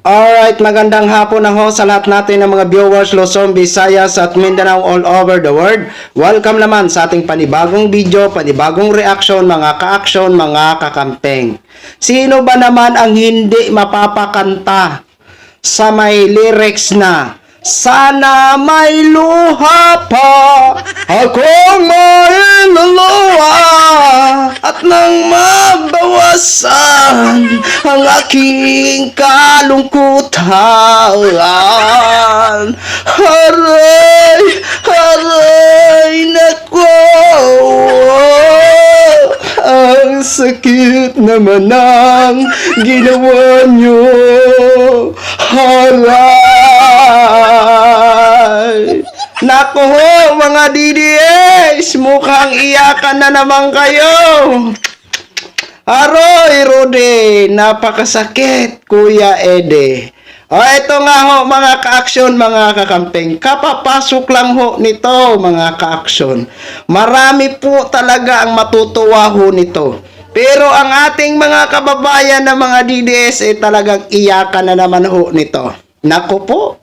Alright, magandang hapon na ho sa lahat natin ng mga viewers Luzon, Visayas at Mindanao all over the world. Welcome naman sa ating panibagong video, panibagong reaction, mga ka-action, mga kakampeng. Sino ba naman ang hindi mapapakanta sa may lyrics na sana may luha pa akong may luluha at nang mabawasan ang aking kalungkutan. Haray, haray, nako, ang sakit naman ng ginawa nyo. Haray. Nako ho, mga DDS, mukhang iyakan na naman kayo. Aroy, Rudy, napakasakit, Kuya Ede. O, ito nga ho, mga ka-action, mga kakampeng. Kapapasok lang ho nito, mga ka-action. Marami po talaga ang matutuwa ho nito. Pero ang ating mga kababayan na mga DDS ay talagang iyakan na naman ho nito. Nako po,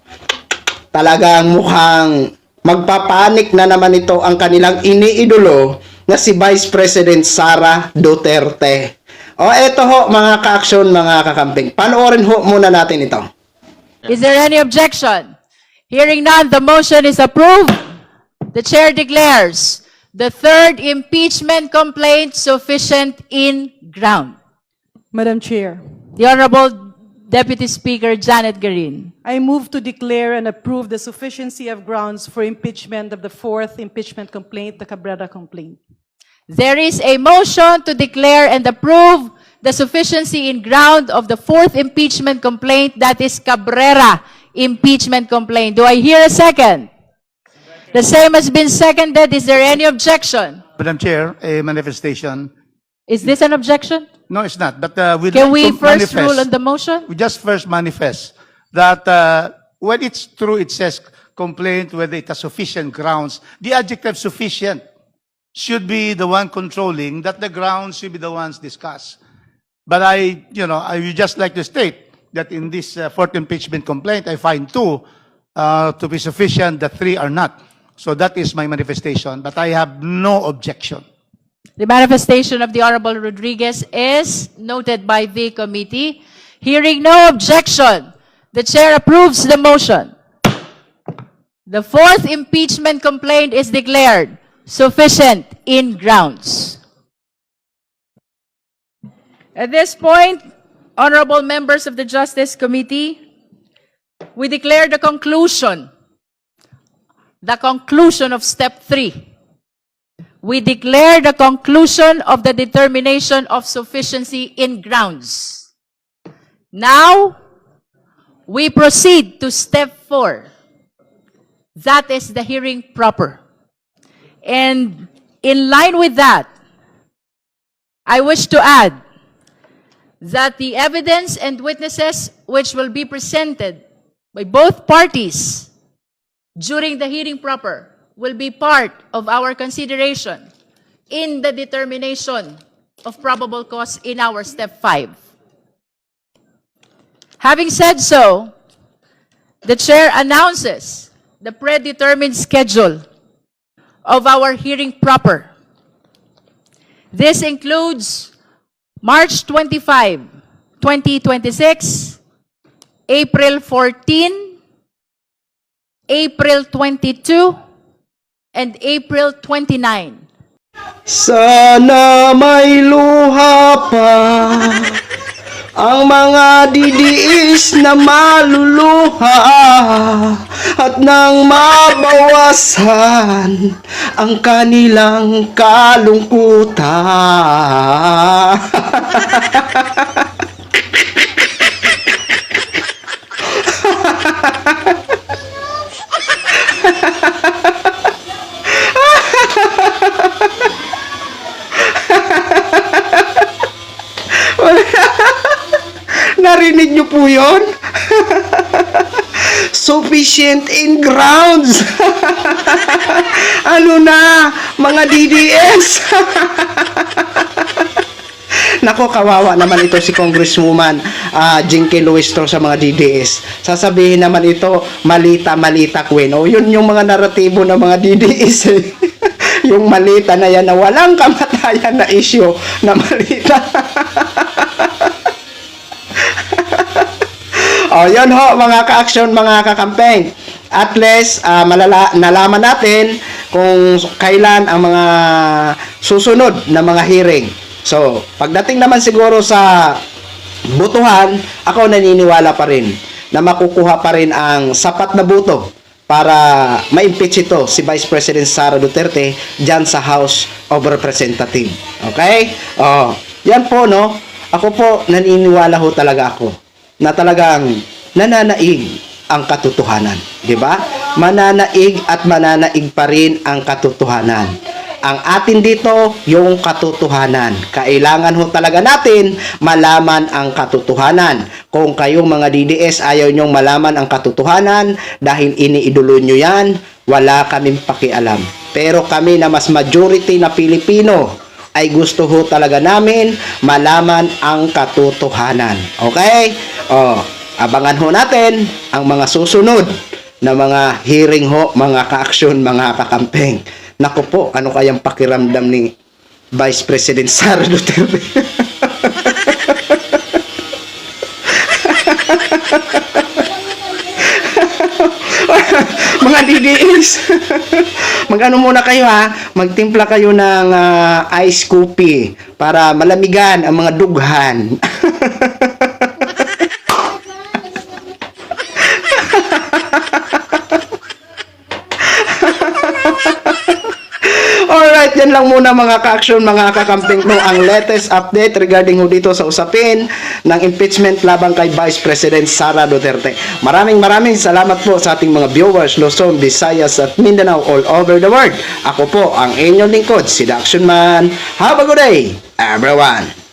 talagang mukhang magpapanik na naman ito ang kanilang iniidolo na si Vice President Sara Duterte. O eto ho, mga ka-action, mga kakamping. Panoorin ho muna natin ito. Is there any objection? Hearing none, the motion is approved. The chair declares the third impeachment complaint sufficient in ground. Madam Chair, The Honorable Deputy Speaker Janet Garin. I move to declare and approve the sufficiency of grounds for impeachment of the fourth impeachment complaint, the Cabrera complaint. There is a motion to declare and approve the sufficiency in ground of the fourth impeachment complaint, that is Cabrera impeachment complaint. Do I hear a second? The same has been seconded. Is there any objection? Madam Chair, a manifestation. Is this an objection? No, it's not. But we'd Can like we to first manifest. rule on the motion? We just first manifest that when it's true, it says complaint whether it has sufficient grounds. The adjective sufficient should be the one controlling, that the grounds should be the ones discussed. But I would just like to state that in this fourth impeachment complaint, I find two to be sufficient, the three are not. So that is my manifestation, but I have no objection. The manifestation of the Honorable Rodriguez is noted by the committee. Hearing no objection, the chair approves the motion. The fourth impeachment complaint is declared sufficient in grounds. At this point, honorable members of the Justice Committee, we declare the conclusion of step 3. We declare the conclusion of the determination of sufficiency in grounds. Now, we proceed to step 4. That is the hearing proper. And in line with that, I wish to add that the evidence and witnesses which will be presented by both parties during the hearing proper will be part of our consideration in the determination of probable cause in our step 5. Having said so, the chair announces the predetermined schedule of our hearing proper. This includes March 25, 2026, April 14, April 22, and April 29. Sana may luha pa ang mga DDS na maluluha at nang mabawasan ang kanilang kalungkutan. Narinig niyo po yun? Sufficient in grounds. Ano na, mga DDS? Nako, kawawa naman ito si Congresswoman. Jinky Luistro sa mga DDS. Sasabihin naman ito, malita Queen. O yun yung mga naratibo ng mga DDS eh. Yung malita na yan na walang kamatayan na issue na malita. O yun ho mga ka-action, mga kakampeng. At least nalaman natin kung kailan ang mga susunod na mga hearing. So, pagdating naman siguro sa butuhan, ako naniniwala pa rin na makukuha pa rin ang sapat na buto para ma-impeach ito si Vice President Sara Duterte dyan sa House of Representatives. Okay? Yan po, no? Ako po, naniniwala ho talaga ako na talagang nananaig ang katotohanan. Di ba? Mananaig at mananaig pa rin ang katotohanan. Ang atin dito, yung katotohanan. Kailangan ho talaga natin malaman ang katotohanan. Kung kayong mga DDS ayaw nyong malaman ang katotohanan dahil iniidolo nyo yan, wala kaming pakialam. Pero kami na mas majority na Pilipino ay gusto ho talaga namin malaman ang katotohanan. Okay? Abangan ho natin ang mga susunod na mga hearing ho, mga ka-aksyon, mga kakampeng. Naku po, ano kayang pakiramdam ni Vice President Sara Duterte? Mga DDS, mag-ano muna kayo ha, magtimpla kayo ng ice coffee para malamigan ang mga dughan. Alright, yan lang muna mga ka-action, mga kakamping no, ang latest update regarding ho dito sa usapin ng impeachment laban kay Vice President Sara Duterte. Maraming salamat po sa ating mga viewers, Luzon, Visayas at Mindanao all over the world. Ako po ang inyong lingkod, si The Action Man. Have a good day, everyone!